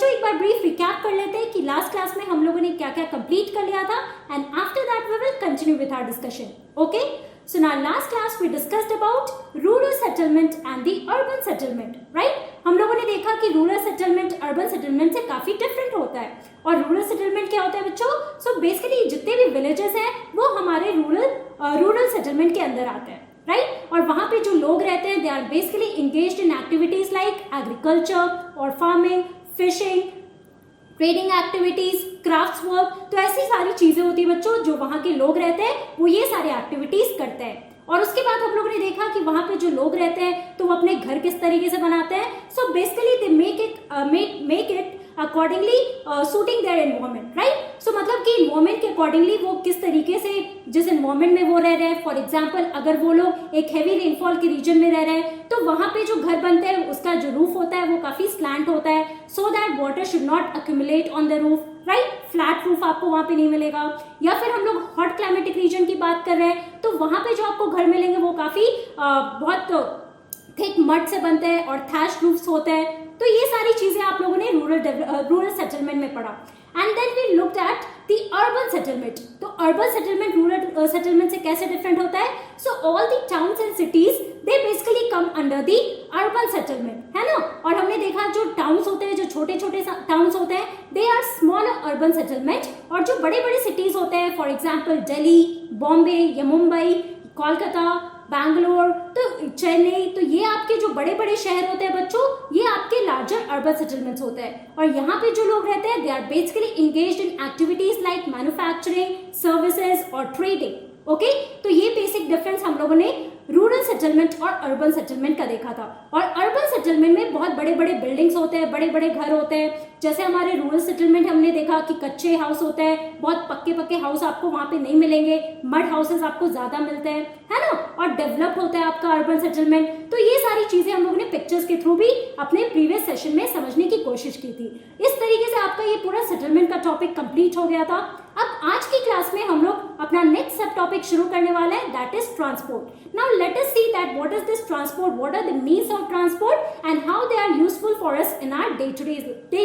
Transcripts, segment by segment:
बच्चों एक बार brief recap कर लेते हैं कि लास्ट क्लास में हम लोगों ने क्या क्या कंप्लीट कर लिया था and after that we will continue with our discussion. Okay, so now last class we discussed about rural settlement and the urban settlement, right? हम लोगों ने देखा कि रूरल सेटलमेंट अर्बन सेटलमेंट से काफी डिफरेंट होता है. और रूरल सेटलमेंट क्या होता है बच्चों? सो बेसिकली जितने भी विलेजेस हैं वो हमारे रूरल सेटलमेंट के अंदर आते हैं, राइट? और वहां पे जो लोग रहते हैं they are basically engaged in activities like agriculture और farming, fishing, trading activities, crafts work. तो ऐसी सारी चीजें होती है बच्चों, जो वहां के लोग रहते हैं वो ये सारी एक्टिविटीज करते हैं. और उसके बाद हम लोगों ने देखा कि वहां पे जो लोग रहते हैं तो वो अपने घर किस तरीके से बनाते हैं. So basically they make it accordingly suiting their environment, right? So मतलब कि एनवायरमेंट के अकॉर्डिंगली वो किस तरीके से जिस एनवायरमेंट में वो रह रहे हैं. फॉर एग्जाम्पल अगर वो लोग एक हैवी रेनफॉल के रीजन में रह रहे हैं तो वहां पे जो घर बनते हैं उसका जो रूफ होता है वो काफी स्लैंट होता है, so that water should not accumulate on the roof, right? Flat roof आपको वहां पे नहीं मिलेगा. या फिर हम लोग हॉट क्लाइमेटिक रीजन की बात कर रहे हैं तो वहां पे जो आपको घर मिलेंगे वो काफी बहुत थिक मड से बनते हैं और थैश रूफ्स होते हैं. तो ये सारी चीजें आप लोगों ने रूरल सेटलमेट में पढ़ा. And then we looked at the urban settlement. तो अर्बन सेटलमेंट रूरल सेटलमेंट से कैसे डिफरेंट होता है? So all the towns and cities they basically come under the urban settlement, है ना? और हमने देखा जो टाउन्स होते हैं, जो छोटे छोटे टाउन्स होते हैं, they are smaller urban settlement. और जो बड़े बड़े सिटीज होते हैं, फॉर एग्जाम्पल दिल्ली, बॉम्बे या मुंबई, कोलकाता, बैंगलोर, तो चेन्नई, तो ये आपके जो बड़े बड़े शहर होते हैं बच्चों, ये आपके लार्जर अर्बन सेटलमेंट्स होते हैं. और यहाँ पे जो लोग रहते हैं they are basically engaged in activities like manufacturing, services और ट्रेडिंग. ओके, तो ये बेसिक डिफरेंस हम लोगों ने रूरल सेटलमेंट और अर्बन सेटलमेंट का देखा था. और अर्बन सेटलमेंट में बहुत बड़े बड़े बिल्डिंग्स होते हैं, बड़े बड़े घर होते हैं. जैसे हमारे रूरल सेटलमेंट हमने देखा कि कच्चे हाउस होते हैं, बहुत पक्के पक्के हाउस आपको वहां पे नहीं मिलेंगे, मड हाउसेस आपको ज्यादा मिलते हैं, है ना? और डेवलप होता है आपका अर्बन सेटलमेंट. तो ये सारी चीजें हम लोगों ने पिक्चर्स के थ्रू भी अपने प्रीवियस सेशन में समझने की कोशिश की थी. इस तरीके से आपका ये पूरा सेटलमेंट का टॉपिक कंप्लीट हो गया था. अब आज की क्लास में हम लोग अपना नेक्स्ट सब टॉपिक शुरू करने वाले हैं, that is transport. Now let us see that what is this transport, what are the means of transport and how they are useful for us in our day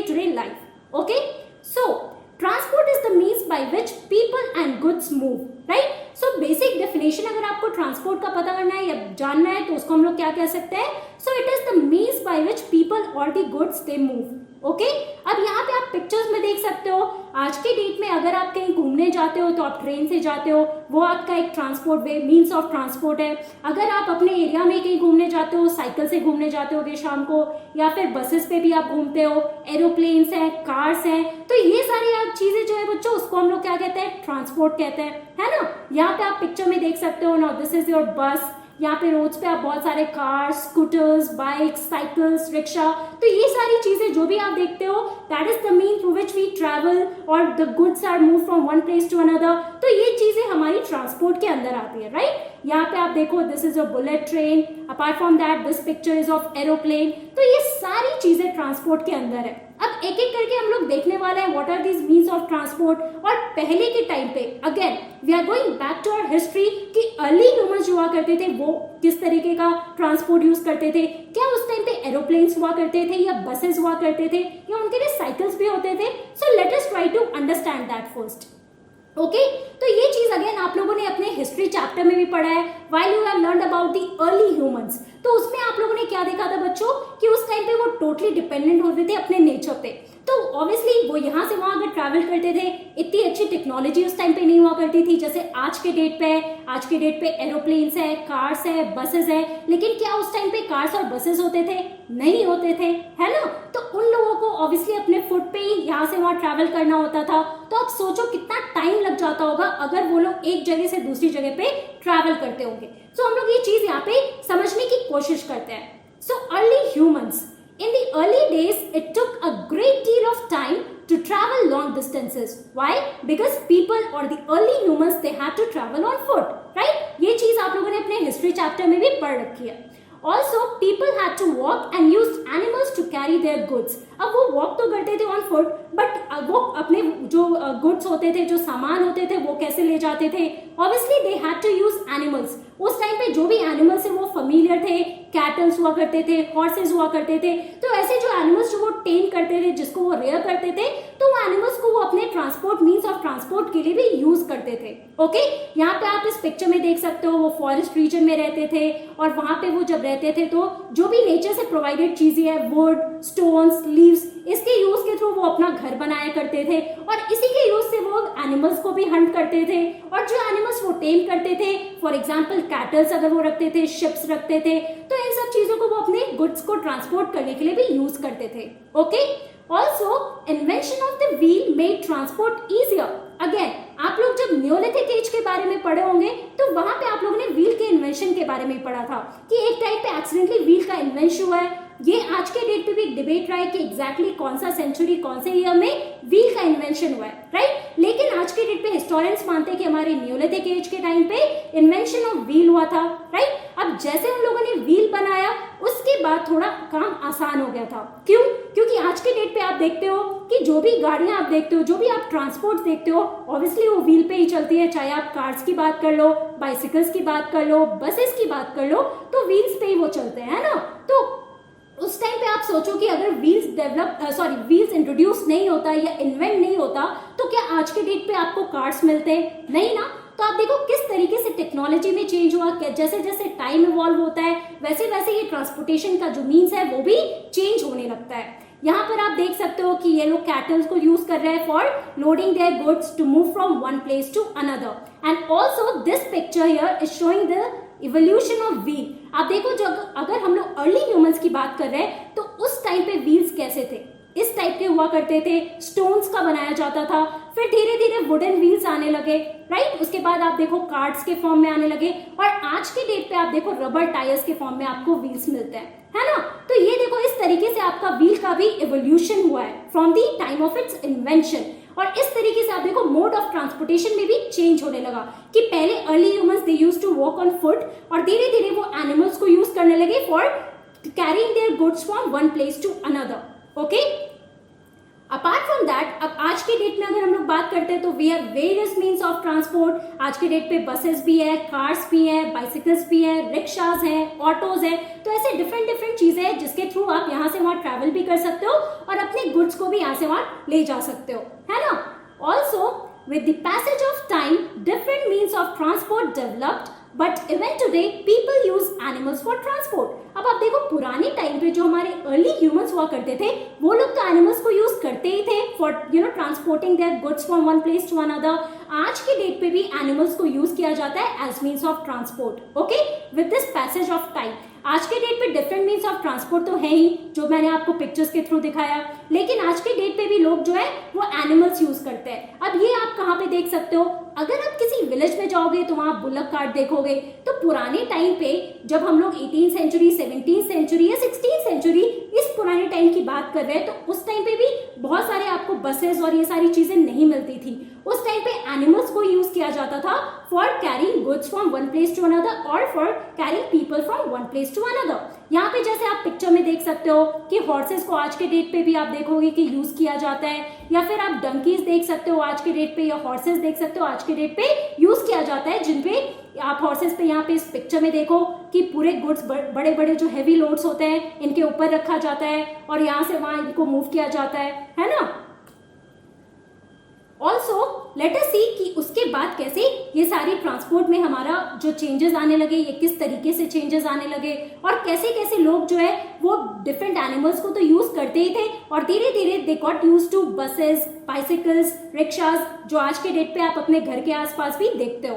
to day life. Okay, so transport is the means by which people and goods move, right? So basic definition अगर आपको transport का पता करना है या जानना है तो उसको हम लोग क्या कह सकते हैं? So it is the means by which people और the goods they move. Okay, अब यहाँ पे आप पिक्चर्स में देख सकते हो, आज के डेट में अगर आप कहीं घूमने जाते हो तो आप ट्रेन से जाते हो, वो आपका एक transport way means of transport है. अगर आप अपने एरिया में कहीं घूमने जाते हो, साइकिल से घूमने जाते होगे शाम को, या फिर बसेस पे भी आप घूमते हो, एरोप्लेन्स हैं, कार्स हैं, तो ये सारी चीजें जो है बच्चों उसको हम लोग क्या कहते हैं? ट्रांसपोर्ट कहते हैं, है ना? यहाँ पे आप पिक्चर में देख सकते हो. नाउ दिस इज योर बस. यहाँ पे रोड्स पे आप बहुत सारे cars, scooters, bikes, cycles, rickshaw, तो ये सारी चीजें जो भी आप देखते हो that is the mean through which we travel और the goods are move from one place to another. तो ये चीजें हमारी ट्रांसपोर्ट के अंदर आती है, राइट? यहाँ पे आप देखो this is a bullet train, apart from that this picture is of aeroplane. तो ये सारी चीजें ट्रांसपोर्ट के अंदर है. अब एक एक करके हम लोग देखने वाले हैं what are these means of transport. और पहले के टाइम पे again we are going back to our history कि अर्ली ह्यूमंस जो हुआ करते थे वो किस तरीके का ट्रांसपोर्ट यूज करते थे. क्या उस टाइम पे एरोप्लेन्स हुआ करते थे या बसेस हुआ करते थे या उनके लिए साइकिल्स भी होते थे? So let us try to understand that first. Okay, तो ये चीज अगेन आप लोगों ने अपने हिस्ट्री चैप्टर में भी पढ़ा है, while you have learned about the early humans. तो उसमें आप लोगों ने क्या देखा था बच्चों कि उस टाइम पे वो टोटली डिपेंडेंट होते थे अपने नेचर पे. तो ऑब्वियसली वो यहाँ से वहां अगर ट्रैवल करते थे, इतनी अच्छी टेक्नोलॉजी उस टाइम पे नहीं हुआ करती थी जैसे आज के डेट पे है. आज के डेट पे एरोप्लेन्स है, कार्स है, बसेस है, लेकिन क्या उस टाइम पे कार्स और बसेस होते थे? नहीं होते थे, है ना? तो उन लोगों को ऑब्वियसली अपने फुट पे ही यहाँ से वहां ट्रैवल करना होता था. तो आप सोचो कितना टाइम लग जाता होगा अगर वो लोग एक जगह से दूसरी जगह पे ट्रैवल करते होंगे. सो हम लोग ये चीज यहाँ पे समझने की कोशिश करते हैं. So early humans, in the early days it took a great deal of time to travel long distances. Why? Because people or the early humans they had to travel on foot, right? ये चीज आप लोगों ने अपने history chapter में भी पढ़ रखी है. Also, people had to walk and used animals to carry their goods. अब वो वॉक तो करते थे ऑन फुट, बट वो अपने जो गुड्स होते थे, जो सामान होते थे, वो कैसे ले जाते थे? Obviously they had to use animals. उस टाइम पे जो भी एनिमल्स है वो फेमिलियर थे, कैटल्स हुआ करते थे, हॉर्सेस हुआ करते थे. तो ऐसे जो एनिमल्स जो वो टेम करते थे, जिसको वो रेयर करते थे, तो वो एनिमल्स को वो अपने ट्रांसपोर्ट मीन्स ऑफ ट्रांसपोर्ट के लिए भी यूज करते थे. ओके, यहाँ पे आप इस पिक्चर में देख सकते हो, वो फॉरेस्ट रीजन में रहते थे और वहां पे वो जब रहते थे तो जो भी नेचर से प्रोवाइडेड चीजें है, वुड, स्टोन्स, लीव्स, इसके यूज के थ्रू वो अपना घर बनाया करते थे और इसी के यूज से वो एनिमल्स को भी हंट करते थे. और जो एनिमल्स वो टेम करते थे, फॉर एग्जाम्पल कैटल्स अगर वो रखते थे, शिप्स रखते थे, तो इन सब चीजों को वो अपने गुड्स को ट्रांसपोर्ट करने के लिए भी यूज करते थे. Okay, also invention of the wheel made transport easier. Again, आप लोग जब न्यूलिथिक एज के बारे में पढ़े होंगे तो वहां पे आप लोगों ने व्हील के इन्वेंशन के बारे में पढ़ा था कि एक टाइम पे एक्सीडेंटली व्हील का इन्वेंशन हुआ है. ये आज के डेट पे भी डिबेट रहा है कि एग्जैक्टली कौन सा सेंचुरी, कौन से ईयर में व्हील का इन्वेंशन हुआ है, राइट? लेकिन आज के डेट पे हिस्टोरियंस मानते हैं कि हमारे न्यूलिथिक एज के टाइम पे इन्वेंशन ऑफ व्हील हुआ था, राइट? अब जैसे उन लोगों ने व्हील बनाया उसके बाद थोड़ा काम आसान हो गया था. क्यों? क्योंकि आज के डेट पे आप देखते हो कि जो भी गाड़ियां आप देखते हो, जो भी आप ट्रांसपोर्ट देखते हो, ऑब्वियसली वो व्हील पे ही चलती है. चाहे आप कार्स की बात कर लो, बाइसिकल्स की बात कर लो, बसेस की बात कर लो, तो व्हील्स पे ही वो चलते हैं ना. तो उस टाइम पे आप सोचो कि अगर व्हील्स इंट्रोड्यूस नहीं होता या इन्वेंट नहीं होता तो क्या आज के डेट पे आपको कार्स मिलते? नहीं ना. तो आप देखो किस तरीके से टेक्नोलॉजी में चेंज हुआ. जैसे जैसे टाइम इवॉल्व होता है वैसे वैसे ये ट्रांसपोर्टेशन का जो मीन्स है वो भी चेंज होने लगता है. यहाँ पर आप देख सकते हो कि ये लोग कैटल्स को यूज कर रहे हैं for loading their goods to move from one place to another. And also this picture here is showing the evolution of wheel. आप देखो, जो अगर हम लोग अर्ली ह्यूमंस की बात कर रहे हैं तो उस टाइम पे व्हील्स कैसे थे? इस टाइप के हुआ करते थे, स्टोन्स का बनाया जाता था, फिर धीरे धीरे वुडन व्हील्स आने लगे, राइट? उसके बाद आप देखो कार्ड्स के फॉर्म में आने लगे और आज के डेट पे आप देखो रबर टायर्स के फॉर्म में आपको व्हील्स मिलते हैं, है ना? तो ये देखो इस तरीके से आपका व्हील का भी इवोल्यूशन हुआ है from the time of its invention. और इस तरीके से आप देखो मोड ऑफ ट्रांसपोर्टेशन में भी चेंज होने लगा कि पहले early humans they used to walk on foot और धीरे धीरे वो एनिमल्स को यूज करने लगे for carrying their goods from one place to another. Okay, apart from that, अब आज के डेट में अगर हम लोग बात करते हैं तो we have various means of transport. आज के डेट पे बसेस भी है, कार्स भी है, बाइसिकल्स भी है, रिक्शाज हैं, ऑटोज हैं. तो ऐसे डिफरेंट डिफरेंट चीजें हैं जिसके थ्रू आप यहाँ से वहां ट्रैवल भी कर सकते हो और अपने गुड्स को भी यहाँ से वहां ले जा सकते हो, है ना? Also with the passage of time different means of transport developed, but even today people use animals for transport. अब आप देखो पुराने टाइम पे जो हमारे अर्ली ह्यूमंस हुआ करते थे वो लोग तो एनिमल्स को यूज करते ही थे for transporting their goods from one place to another. आज के डेट पे भी एनिमल्स को यूज किया जाता है as means of transport. Okay, with this passage of time आज के डेट पे डिफरेंट मीन्स ऑफ ट्रांसपोर्ट तो है ही, जो मैंने आपको पिक्चर्स के थ्रू दिखाया, लेकिन आज के डेट पे भी लोग जो है वो एनिमल्स यूज करते हैं. अब ये आप कहाँ पे देख सकते हो? अगर आप किसी विलेज में जाओगे तो वहां बुलक कार्ट देखोगे. तो पुराने टाइम पे जब हम लोग 18th सेंचुरी, 17th सेंचुरी या 16th सेंचुरी इस पुराने टाइम की बात कर रहे हैं तो उस टाइम पे भी बहुत सारे आपको बसेस और ये सारी चीजें नहीं मिलती थी. उस टाइम पे एनिमल्स को यूज किया जाता था for carrying goods from one place to another और for carrying people from one place to another. यहाँ पे जैसे आप पिक्चर में देख सकते हो कि हॉर्सेस को आज के डेट पे भी आप देखोगे कि यूज किया जाता है, या फिर आप डंकीज देख सकते हो आज के डेट पे, या हॉर्सेस देख सकते हो आज के डेट पे यूज किया जाता है, जिनपे आप हॉर्सेस पे यहाँ पे इस पिक्चर में देखो कि पूरे गुड्स, बड़े बड़े जो हैवी लोड्स होते हैं इनके ऊपर रखा जाता है और यहाँ से वहां इनको मूव किया जाता है ना? ऑल्सो लेट अस सी कि उसके बाद कैसे ये सारी ट्रांसपोर्ट में हमारा जो चेंजेस आने लगे, ये किस तरीके से चेंजेस आने लगे और कैसे कैसे लोग जो है वो डिफरेंट एनिमल्स को तो यूज करते ही थे और धीरे धीरे they got use to buses, bicycles, rickshaws, जो आज के डेट पे आप अपने घर के आसपास भी देखते हो.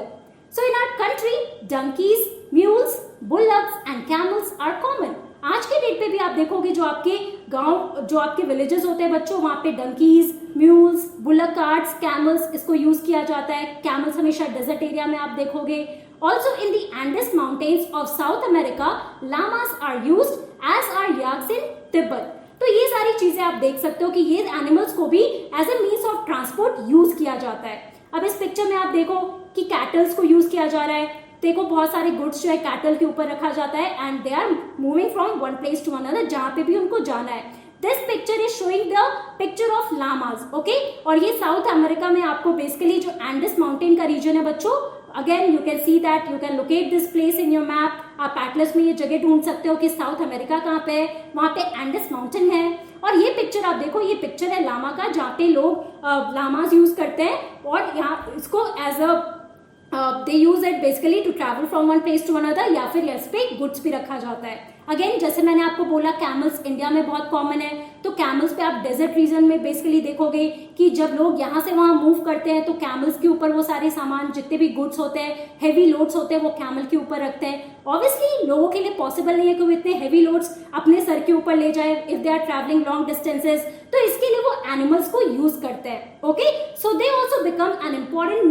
So in our country donkeys, mules, bullocks and camels are common. आज के डेट पे भी आप देखोगे जो आपके गांव, जो आपके विलेजेस होते हैं बच्चों, वहां पे donkeys, mules, bullock carts, camels, इसको यूज किया जाता है. कैमल्स हमेशा डेजर्ट एरिया में आप देखोगे. Also in the Andes mountains of South America llamas are used as are yaks in Tibet. तो ये सारी चीजें आप देख सकते हो कि ये एनिमल्स को भी as a means of transport use किया जाता है. अब इस पिक्चर में आप देखो कि कैटल्स को यूज किया जा रहा है, देखो बहुत सारे गुड्स जो है कैटल के ऊपर रखा जाता है and they are moving from one place to another, जहाँ पे भी उनको जाना है। This picture is showing the picture of llamas, okay. और ये साउथ अमेरिका में आपको बेसिकली जो एंडस माउंटेन का रीजन है बच्चों, again you can see that, you can locate this place in your map. आप एटलस में ये जगह ढूंढ सकते हो कि साउथ अमेरिका कहाँ पे है, वहाँ पे एंडस माउंटेन है। और ये पिक्चर आप देखो, ये पिक्चर है लामा का, जहाँ पे लोग लामाज यूज करते हैं और यहाँ इसको as a they use it basically to travel from one place to another, या फिर इस पे गुड्स भी रखा जाता है। अगेन जैसे मैंने आपको बोला कैमल्स इंडिया में बहुत कॉमन है, तो कैमल्स पे आप डेजर्ट रीजन में बेसिकली देखोगे कि जब लोग यहाँ से वहाँ मूव करते हैं तो कैमल्स के ऊपर वो सारे सामान जितने भी गुड्स होते हैं, हैवी लोड्स होते हैं, वो कैमल के ऊपर रखते हैं। ऑब्वियसली लोगों के लिए पॉसिबल नहीं है कि वो इतने हैवी लोड्स अपने सर के ऊपर ले जाए if they are travelling long distances, तो इसके लिए वो एनिमल्स को यूज करते हैं, okay. So they also become an important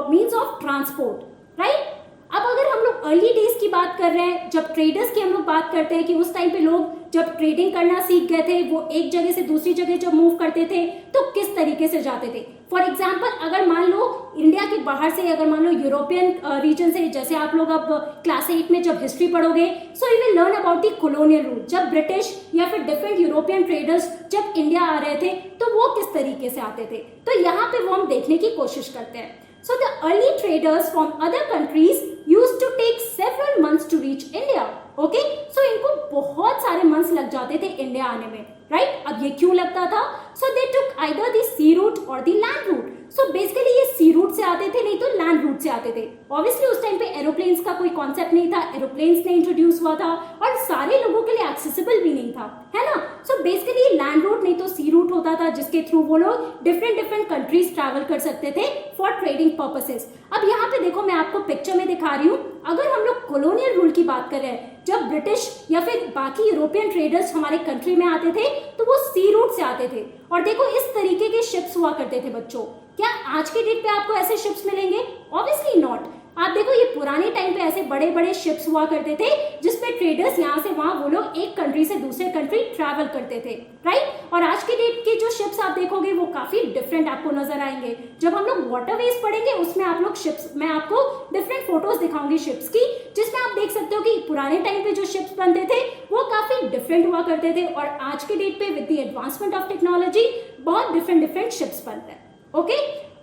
means of transport, right. अब अगर हम लोग अर्ली डेज की बात कर रहे हैं, जब ट्रेडर्स की हम लोग बात करते हैं कि उस टाइम पे लोग जब ट्रेडिंग करना सीख गए थे, वो एक जगह से दूसरी जगह जब मूव करते थे तो किस तरीके से जाते थे। फॉर एग्जाम्पल अगर मान लो इंडिया के बाहर से, अगर मान लो यूरोपियन रीजन से, जैसे आप लोग अब क्लास 8 में जब हिस्ट्री पढ़ोगे, so you will learn about the colonial route. जब ब्रिटिश या फिर डिफरेंट यूरोपियन ट्रेडर्स जब इंडिया आ रहे थे तो वो किस तरीके से आते थे, तो यहाँ पे वो हम देखने की कोशिश करते हैं। So the early traders from other countries used to take several months to reach India. Okay? So इनको बहुत सारे months लग जाते थे इंडिया आने में, right? अब ये क्यों लगता था? So they took either the sea route or the land route. So basically ये सी रूट से आते थे, नहीं तो लैंड रूट से आते थे। ऑब्वियसली उस टाइम पे एरोप्लेन्स का कोई कॉन्सेप्ट नहीं था, एरोप्लेन्स ने इंट्रोड्यूस हुआ था और सारे लोगों के लिए एक्सेसिबल भी नहीं था, है ना। सो बेसिकली लैंड रूट नहीं तो सी रूट होता था, जिसके थ्रू वो लोग डिफरेंट कंट्रीज ट्रैवल कर सकते थे फॉर ट्रेडिंग पर्पसेस। अब यहाँ पे देखो, मैं आपको पिक्चर में दिखा रही हूँ, अगर हम लोग कॉलोनियल रूल की बात कर रहे हैं, जब ब्रिटिश या फिर बाकी यूरोपियन ट्रेडर्स हमारे कंट्री में आते थे तो वो सी रूट से आते थे। और देखो इस तरीके के शिप्स हुआ करते थे बच्चों। क्या आज के डेट पे आपको ऐसे शिप्स मिलेंगे? Obviously not. आप देखो ये पुराने टाइम पे ऐसे बड़े बड़े शिप्स हुआ करते थे जिसपे ट्रेडर्स यहाँ से वहां वो लोग एक कंट्री से दूसरे कंट्री ट्रैवल करते थे, राइट। और आज के डेट के जो शिप्स आप देखोगे वो काफी डिफरेंट आपको नजर आएंगे। जब हम लोग वाटरवेज पढ़ेंगे उसमें आप लोग शिप्स, मैं आपको डिफरेंट फोटोज दिखाऊंगी शिप्स की, जिसमें आप देख सकते हो कि पुराने टाइम पे जो शिप्स बनते थे वो काफी डिफरेंट हुआ करते थे, और आज के डेट पे with the advancement of technology बहुत डिफरेंट शिप्स बनते हैं, okay.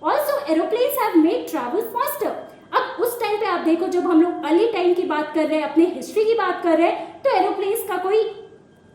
Also aeroplanes have made travel faster. अब उस टाइम पे आप देखो, जब हम लोग अर्ली टाइम की बात कर रहे हैं, अपने हिस्ट्री की बात कर रहे हैं, तो एरोप्लेन्स का कोई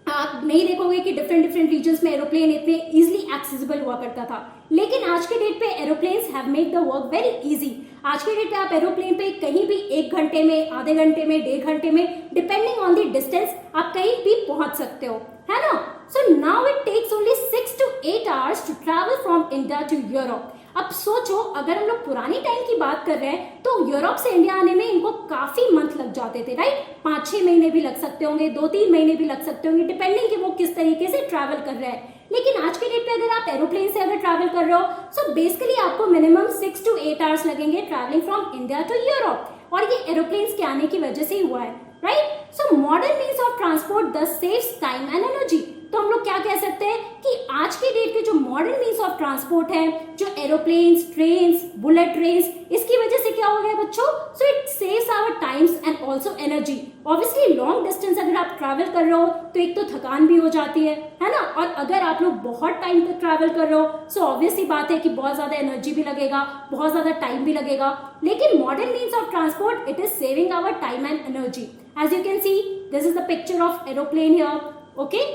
आप नहीं देखोगे कि डिफरेंट रीजन्स में एरोप्लेन इतने इजीली एक्सेसिबल हुआ करता था। लेकिन आज के डेट पे aeroplanes have made the work very easy. आज के डेट पे आप एरोप्लेन पे कहीं भी 1 घंटे में, आधे घंटे में, 1.5 घंटे में, डिपेंडिंग ऑन द डिस्टेंस, आप कहीं भी पहुंच सकते हो, है ना। So now it takes only 6 to 8 hours to travel from India to Europe. अब सोचो, अगर हम लोग पुरानी टाइम की बात कर रहे हैं तो यूरोप से इंडिया आने में इनको काफी मंथ लग जाते थे, राइट। 5-6 महीने भी लग सकते होंगे, 2-3 महीने भी लग सकते होंगे, डिपेंडिंग कि वो किस तरीके से ट्रैवल कर रहे हैं। लेकिन आज के डेट पे अगर आप एरोप्लेन से अगर ट्रैवल कर रहे हो, सो बेसिकली आपको मिनिमम 6 to 8 hours लगेंगे travelling from India to Europe, और ये एरोप्लेन्स के आने की वजह से ही हुआ है, right. So modern means of transport दस सेव्स टाइम एंड एनर्जी। तो हम लोग क्या कह सकते हैं कि आज के डेट के जो मॉडर्न मीन्स ऑफ ट्रांसपोर्ट है, जो एरोप्लेन्स, ट्रेन्स, बुलेट ट्रेन्स, इसकी वजह से क्या हो गया बच्चों? So it saves our times and also energy. Obviously long distance अगर आप ट्रैवल कर रहे हो तो एक तो थकान भी हो जाती है ना। और अगर आप लोग बहुत टाइम तक ट्रैवल कर रहे हो, सो ऑब्वियसली बात है कि बहुत ज्यादा एनर्जी भी लगेगा, बहुत ज्यादा टाइम भी लगेगा। लेकिन modern means of transport, it is saving our time and energy. As you can see, this is the picture of aeroplane here, okay.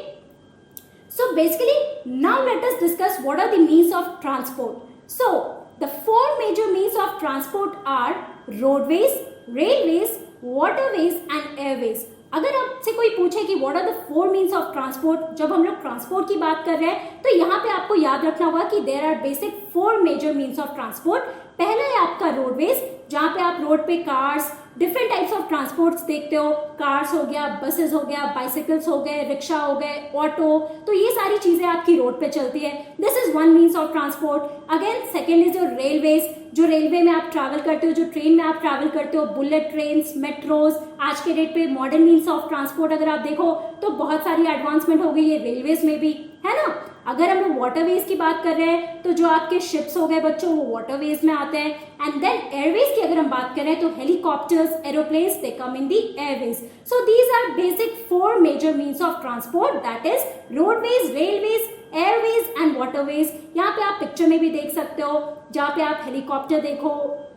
So basically, now let us discuss what are the means of transport. So the 4 major means of transport are roadways, railways, waterways and airways. अगर आपसे कोई पूछे कि what are the 4 means of transport, जब हम लोग transport की बात कर रहे हैं तो यहाँ पे आपको याद रखना होगा कि there are basic 4 major means of transport. पहला है आपका रोडवेज, जहाँ पे आप रोड पे cars, different types of transports देखते हो। कार्स हो गया, बसेस हो गया, बाइसिकल्स हो गए, रिक्शा हो गए, ऑटो, तो ये सारी चीजें आपकी रोड पे चलती है। This is one means of transport. Again second is your railways, जो रेलवे में आप ट्रैवल करते हो, जो ट्रेन में आप ट्रैवल करते हो, बुलेट ट्रेन्स, मेट्रोज। आज के डेट पे मॉडर्न मीन्स ऑफ ट्रांसपोर्ट अगर आप देखो तो बहुत सारी एडवांसमेंट हो गई है रेलवेज में भी, है ना। अगर हम लोग वाटरवेज की बात कर रहे हैं तो जो आपके शिप्स हो गए बच्चों वो वाटरवेज में आते हैं। एंड देन एयरवेज की अगर हम बात करें तो helicopters, aeroplanes, they come in the airways. So these are basic 4 major means of transport, that is roadways, railways, airways and waterways. यहाँ पे आप पिक्चर में भी देख सकते हो, जहाँ पे आप हेलीकॉप्टर देखो,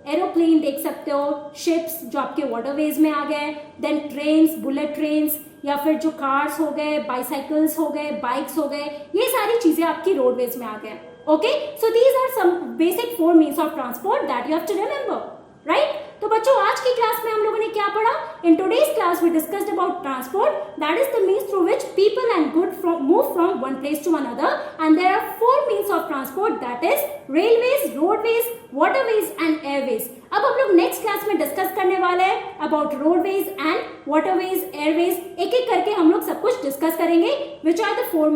एरोप्लेन देख सकते हो, शिप्स जो आपके वाटरवेज में आ गए, देन ट्रेन्स, बुलेट ट्रेन्स, या फिर जो कार्स हो गए, बाइसाइकिल्स हो गए, बाइक्स हो गए, ये सारी चीजें आपकी रोडवेज में आ गए। Okay, so these are some basic 4 means of transport that you have to remember, right. तो बच्चों आज की क्लास में हम लोगों ने क्या पढ़ा? In today's class we discussed about transport, that is the means through which people and good move from one place to another, and there are 4 means of transport, that is railways, roadways, waterways and airways. अब हम लोग next class में discuss करने वाले हैं about roadways and waterways, Airways, एक एक करके हम लोग सब कुछ डिस्कस करेंगे, which are the 4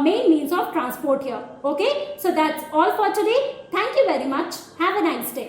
main means of transport here. Okay, so that's all for today. Thank you very much. Have a nice day.